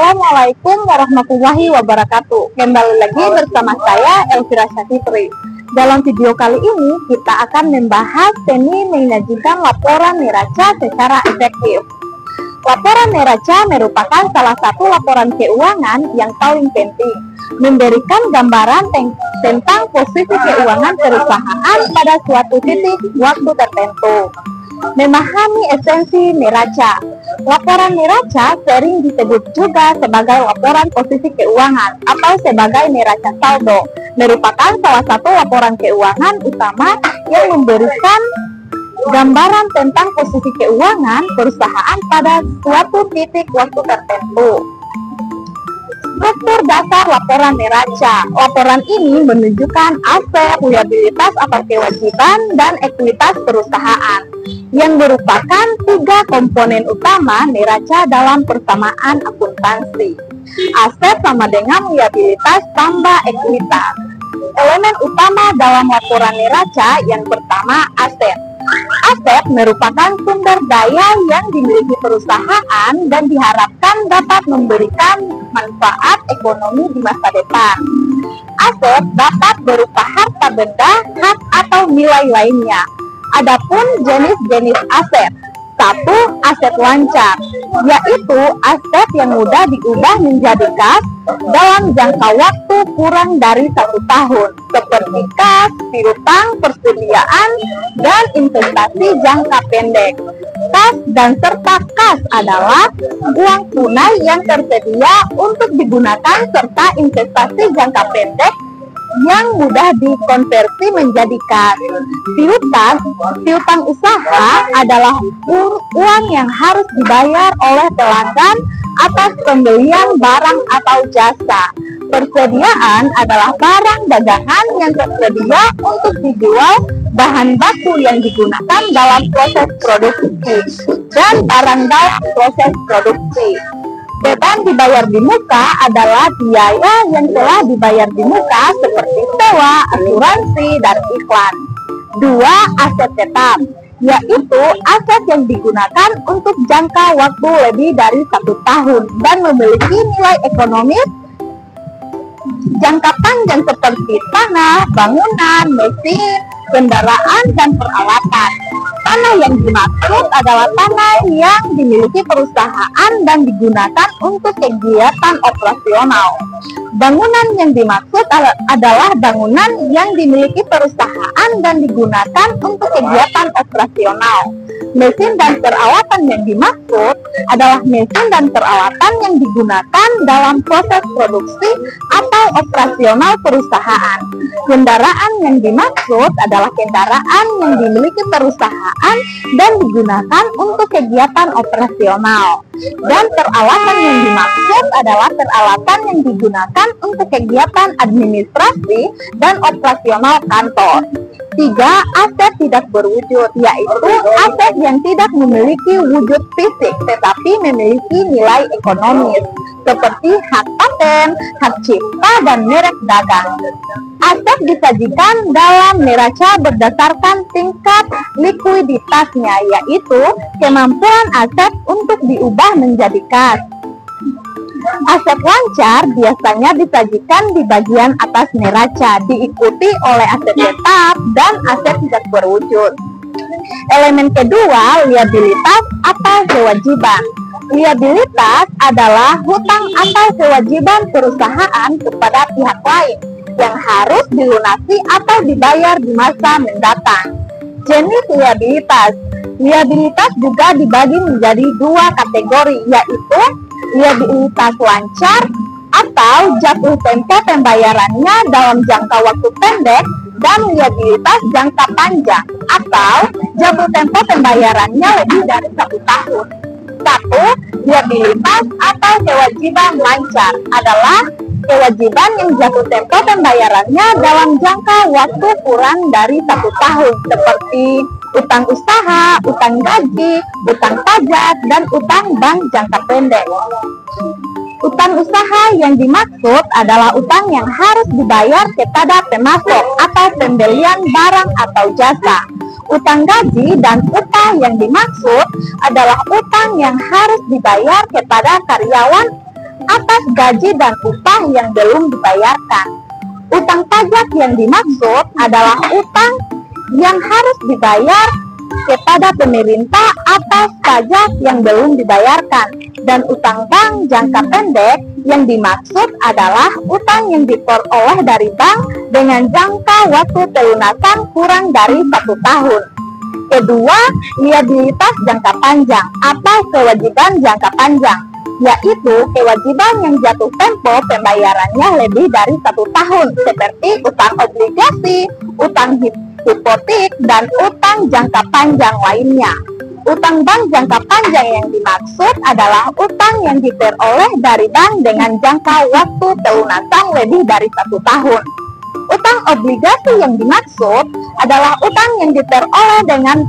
Assalamualaikum warahmatullahi wabarakatuh. Kembali lagi bersama saya Elvira Syafitri. Dalam video kali ini kita akan membahas teknik menyajikan laporan neraca secara efektif. Laporan neraca merupakan salah satu laporan keuangan yang paling penting, memberikan gambaran tentang posisi keuangan perusahaan pada suatu titik waktu tertentu. Memahami esensi neraca. Laporan neraca sering disebut juga sebagai laporan posisi keuangan atau sebagai neraca saldo, merupakan salah satu laporan keuangan utama yang memberikan gambaran tentang posisi keuangan perusahaan pada suatu titik waktu tertentu. Struktur dasar laporan neraca. Laporan ini menunjukkan aset, liabilitas atau kewajiban, dan ekuitas perusahaan yang merupakan tiga komponen utama neraca dalam persamaan akuntansi. Aset sama dengan liabilitas tambah ekuitas. Elemen utama dalam laporan neraca yang pertama aset. Aset merupakan sumber daya yang dimiliki perusahaan dan diharapkan dapat memberikan manfaat ekonomi di masa depan. Aset dapat berupa harta benda, hak, atau nilai lainnya. Adapun jenis-jenis aset. 1. Aset lancar, yaitu aset yang mudah diubah menjadi kas dalam jangka waktu kurang dari 1 tahun, seperti kas, piutang, persediaan, dan investasi jangka pendek. Kas dan serta kas adalah uang tunai yang tersedia untuk digunakan serta investasi jangka pendek yang mudah dikonversi menjadi kas. Piutang usaha adalah uang yang harus dibayar oleh pelanggan atas pembelian barang atau jasa. Persediaan adalah barang dagangan yang tersedia untuk dijual, bahan baku yang digunakan dalam proses produksi, dan barang dalam proses produksi. Beban dibayar di muka adalah biaya yang telah dibayar di muka seperti sewa, asuransi, dan iklan. 2. Aset tetap, yaitu aset yang digunakan untuk jangka waktu lebih dari 1 tahun dan memiliki nilai ekonomis jangka panjang seperti tanah, bangunan, mesin, kendaraan, dan peralatan. Tanah yang dimaksud adalah tanah yang dimiliki perusahaan dan digunakan untuk kegiatan operasional. Bangunan yang dimaksud adalah bangunan yang dimiliki perusahaan dan digunakan untuk kegiatan operasional. Mesin dan peralatan yang dimaksud adalah mesin dan peralatan yang digunakan dalam proses produksi atau operasional perusahaan. Kendaraan yang dimaksud adalah kendaraan yang dimiliki perusahaan dan digunakan untuk kegiatan operasional. Dan peralatan yang dimaksud adalah peralatan yang digunakan untuk kegiatan administrasi dan operasional kantor. 3. Aset tidak berwujud, yaitu aset yang tidak memiliki wujud fisik tetapi memiliki nilai ekonomis, seperti hak paten, hak cipta, dan merek dagang. Aset disajikan dalam neraca berdasarkan tingkat likuiditasnya, yaitu kemampuan aset untuk diubah menjadi kas. Aset lancar biasanya disajikan di bagian atas neraca, diikuti oleh aset tetap dan aset tidak berwujud. Elemen kedua, liabilitas atau kewajiban. Liabilitas adalah hutang atau kewajiban perusahaan kepada pihak lain yang harus dilunasi atau dibayar di masa mendatang. Jenis liabilitas. Liabilitas juga dibagi menjadi 2 kategori, yaitu liabilitas lancar atau jatuh tempo pembayarannya dalam jangka waktu pendek, dan liabilitas jangka panjang atau jatuh tempo pembayarannya lebih dari 1 tahun. 1. Liabilitas atau kewajiban lancar adalah kewajiban yang jatuh tempo pembayarannya dalam jangka waktu kurang dari 1 tahun, seperti utang usaha, utang gaji, utang pajak, dan utang bank jangka pendek. Utang usaha yang dimaksud adalah utang yang harus dibayar kepada pemasok atau pembelian barang atau jasa. Utang gaji dan utang yang dimaksud adalah utang yang harus dibayar kepada karyawan atas gaji dan upah yang belum dibayarkan. Utang pajak yang dimaksud adalah utang yang harus dibayar kepada pemerintah atas pajak yang belum dibayarkan, dan utang bank jangka pendek yang dimaksud adalah utang yang diperoleh dari bank dengan jangka waktu pelunasan kurang dari 1 tahun. Kedua, liabilitas jangka panjang atau kewajiban jangka panjang, yaitu kewajiban yang jatuh tempo pembayarannya lebih dari 1 tahun, seperti utang obligasi, utang hipotek, dan utang jangka panjang lainnya. Utang bank jangka panjang yang dimaksud adalah utang yang diperoleh dari bank dengan jangka waktu pelunasan lebih dari 1 tahun. Utang obligasi yang dimaksud adalah utang yang diperoleh dengan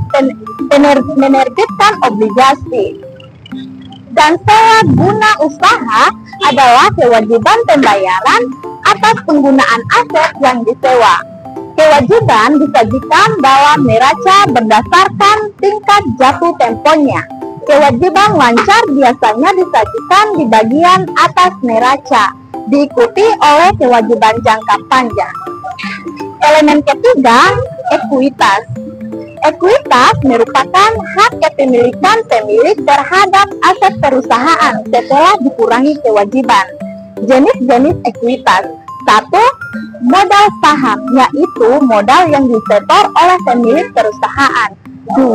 menerbitkan obligasi. Dan sewa guna usaha adalah kewajiban pembayaran atas penggunaan aset yang disewa. Kewajiban disajikan dalam neraca berdasarkan tingkat jatuh temponya. Kewajiban lancar biasanya disajikan di bagian atas neraca, diikuti oleh kewajiban jangka panjang. Elemen ketiga, ekuitas. Ekuitas merupakan hak kepemilikan pemilik terhadap aset perusahaan setelah dikurangi kewajiban. Jenis-jenis ekuitas. 1. Modal saham, yaitu modal yang disetor oleh pemilik perusahaan. 2.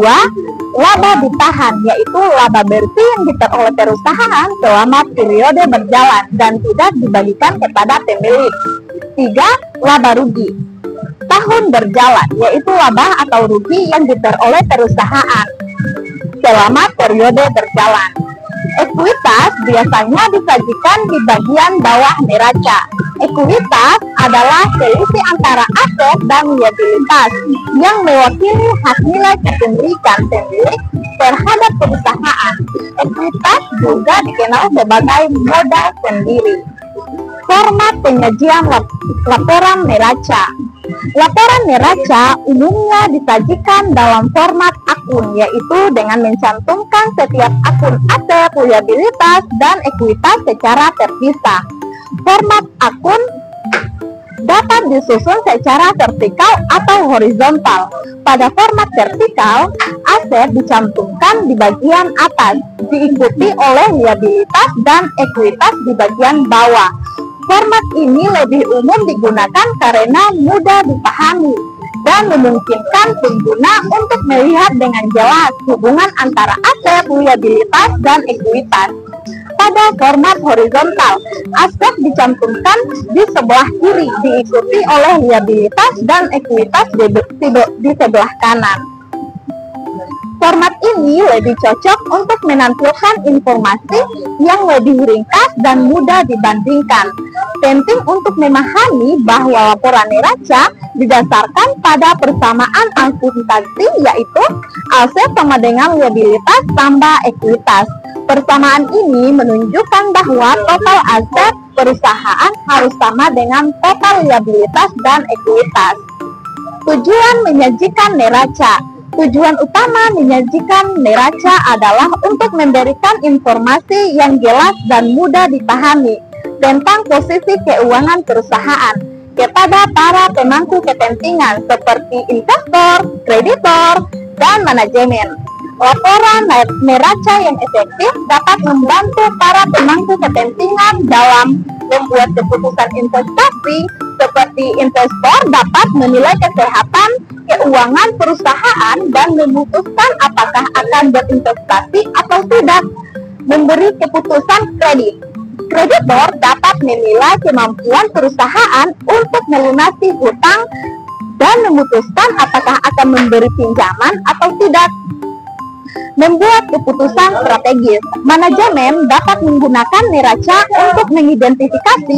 Laba ditahan, yaitu laba bersih yang diperoleh perusahaan selama periode berjalan dan tidak dibagikan kepada pemilik. 3. Laba rugi tahun berjalan, yaitu laba atau rugi yang diperoleh perusahaan selama periode berjalan. Ekuitas biasanya disajikan di bagian bawah neraca. Ekuitas adalah selisih antara aset dan liabilitas yang mewakili hak nilai kepemilikan pemilik terhadap perusahaan. Ekuitas juga dikenal sebagai modal sendiri. Format penyajian laporan neraca. Laporan neraca umumnya disajikan dalam format akun, yaitu dengan mencantumkan setiap akun aset, liabilitas, dan ekuitas secara terpisah. Format akun dapat disusun secara vertikal atau horizontal. Pada format vertikal, aset dicantumkan di bagian atas, diikuti oleh liabilitas dan ekuitas di bagian bawah. Format ini lebih umum digunakan karena mudah dipahami dan memungkinkan pengguna untuk melihat dengan jelas hubungan antara aset, liabilitas, dan ekuitas. Pada format horizontal, aset dicantumkan di sebelah kiri, diikuti oleh liabilitas dan ekuitas di sebelah kanan. Format ini lebih cocok untuk menampilkan informasi yang lebih ringkas dan mudah dibandingkan. Penting untuk memahami bahwa laporan neraca didasarkan pada persamaan akuntansi, yaitu aset sama dengan liabilitas tambah ekuitas. Persamaan ini menunjukkan bahwa total aset perusahaan harus sama dengan total liabilitas dan ekuitas. Tujuan menyajikan neraca. Tujuan utama menyajikan neraca adalah untuk memberikan informasi yang jelas dan mudah dipahami tentang posisi keuangan perusahaan kepada para pemangku kepentingan seperti investor, kreditor, dan manajemen. Laporan neraca yang efektif dapat membantu para pemangku kepentingan dalam membuat keputusan investasi, seperti investor dapat menilai kesehatan keuangan perusahaan dan memutuskan apakah akan berinvestasi atau tidak. Memberi keputusan kredit. Kreditor dapat menilai kemampuan perusahaan untuk melunasi hutang dan memutuskan apakah akan memberi pinjaman atau tidak. Membuat keputusan strategis. Manajemen dapat menggunakan neraca untuk mengidentifikasi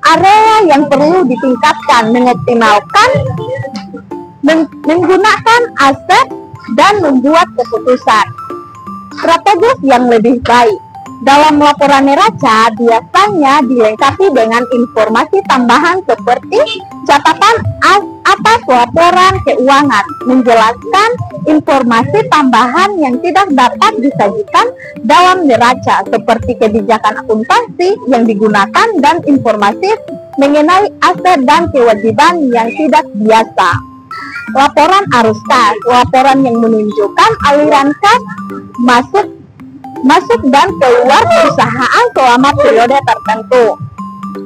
area yang perlu ditingkatkan, mengoptimalkan, menggunakan aset, dan membuat keputusan strategis yang lebih baik. Dalam laporan neraca biasanya dilengkapi dengan informasi tambahan seperti catatan atas laporan keuangan, menjelaskan informasi tambahan yang tidak dapat disajikan dalam neraca seperti kebijakan akuntansi yang digunakan dan informasi mengenai aset dan kewajiban yang tidak biasa. Laporan arus kas, laporan yang menunjukkan aliran kas masuk dan keluar perusahaan selama periode tertentu.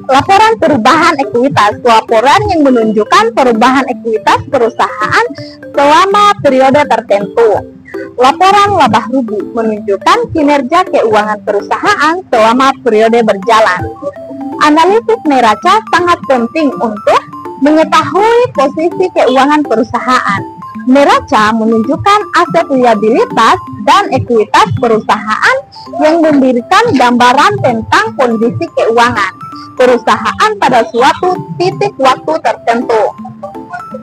Laporan perubahan ekuitas, laporan yang menunjukkan perubahan ekuitas perusahaan selama periode tertentu. Laporan laba rugi menunjukkan kinerja keuangan perusahaan selama periode berjalan. Analisis neraca sangat penting untuk mengetahui posisi keuangan perusahaan. Neraca menunjukkan aset liabilitas dan ekuitas perusahaan yang memberikan gambaran tentang kondisi keuangan perusahaan pada suatu titik waktu tertentu.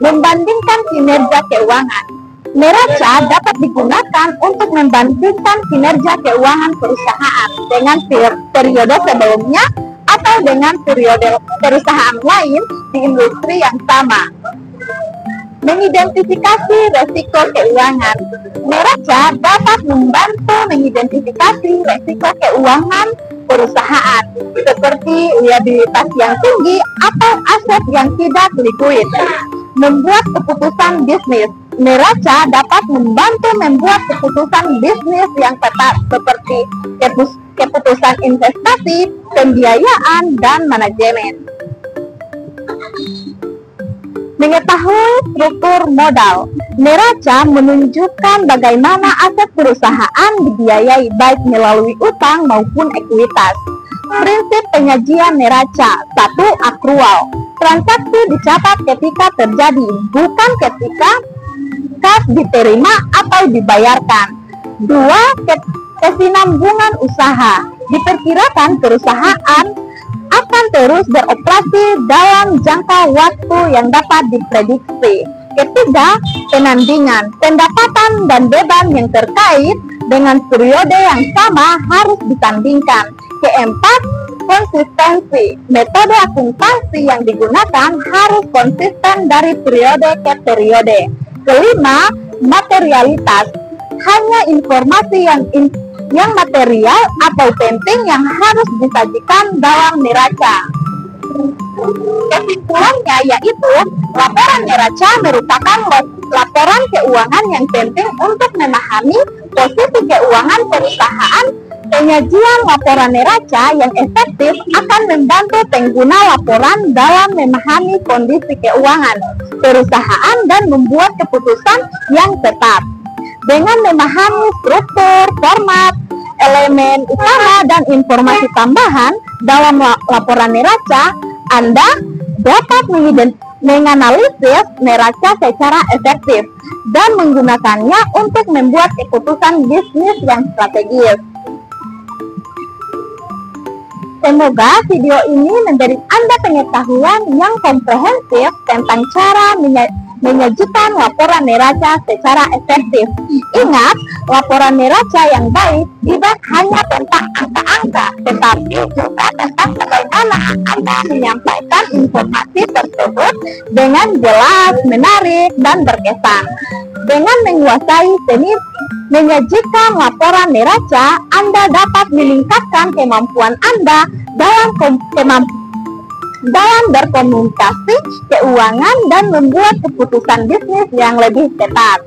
Membandingkan kinerja keuangan. Neraca dapat digunakan untuk membandingkan kinerja keuangan perusahaan dengan periode sebelumnya atau dengan periode perusahaan lain di industri yang sama. Mengidentifikasi resiko keuangan. Neraca dapat membantu mengidentifikasi resiko keuangan perusahaan seperti liabilitas yang tinggi atau aset yang tidak likuid. Membuat keputusan bisnis. Neraca dapat membantu membuat keputusan bisnis yang tepat seperti keputusan investasi, pembiayaan, dan manajemen. Mengetahui struktur modal. Neraca menunjukkan bagaimana aset perusahaan dibiayai baik melalui utang maupun ekuitas. Prinsip penyajian neraca. 1. Akrual. Transaksi dicatat ketika terjadi, bukan ketika kas diterima atau dibayarkan. 2. Kesinambungan usaha. Diperkirakan perusahaan akan terus beroperasi dalam jangka waktu yang dapat diprediksi. Ketiga, penandingan. Pendapatan dan beban yang terkait dengan periode yang sama harus ditandingkan. Keempat, konsistensi. Metode akuntansi yang digunakan harus konsisten dari periode ke periode. Kelima, materialitas. Hanya informasi yang material atau penting yang harus disajikan dalam neraca. Kesimpulannya yaitu, laporan neraca merupakan laporan keuangan yang penting untuk memahami posisi keuangan perusahaan. Penyajian laporan neraca yang efektif akan membantu pengguna laporan dalam memahami kondisi keuangan perusahaan dan membuat keputusan yang tepat. Dengan memahami struktur, format, elemen utama, dan informasi tambahan dalam laporan neraca, Anda dapat menganalisis neraca secara efektif dan menggunakannya untuk membuat keputusan bisnis yang strategis. Semoga video ini memberi Anda pengetahuan yang komprehensif tentang cara menyajikan laporan neraca secara efektif. Ingat, laporan neraca yang baik tidak hanya tentang angka-angka, tetapi juga tentang bagaimana Anda menyampaikan informasi tersebut dengan jelas, menarik, dan berkesan. Dengan menguasai seni menyajikan laporan neraca, Anda dapat meningkatkan kemampuan Anda dalam berkomunikasi keuangan dan membuat keputusan bisnis yang lebih tepat.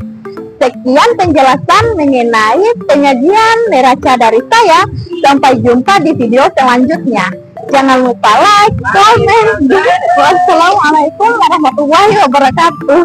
Sekian penjelasan mengenai penyajian neraca dari saya. Sampai jumpa di video selanjutnya. Jangan lupa like, comment, dan wassalamualaikum warahmatullahi wabarakatuh.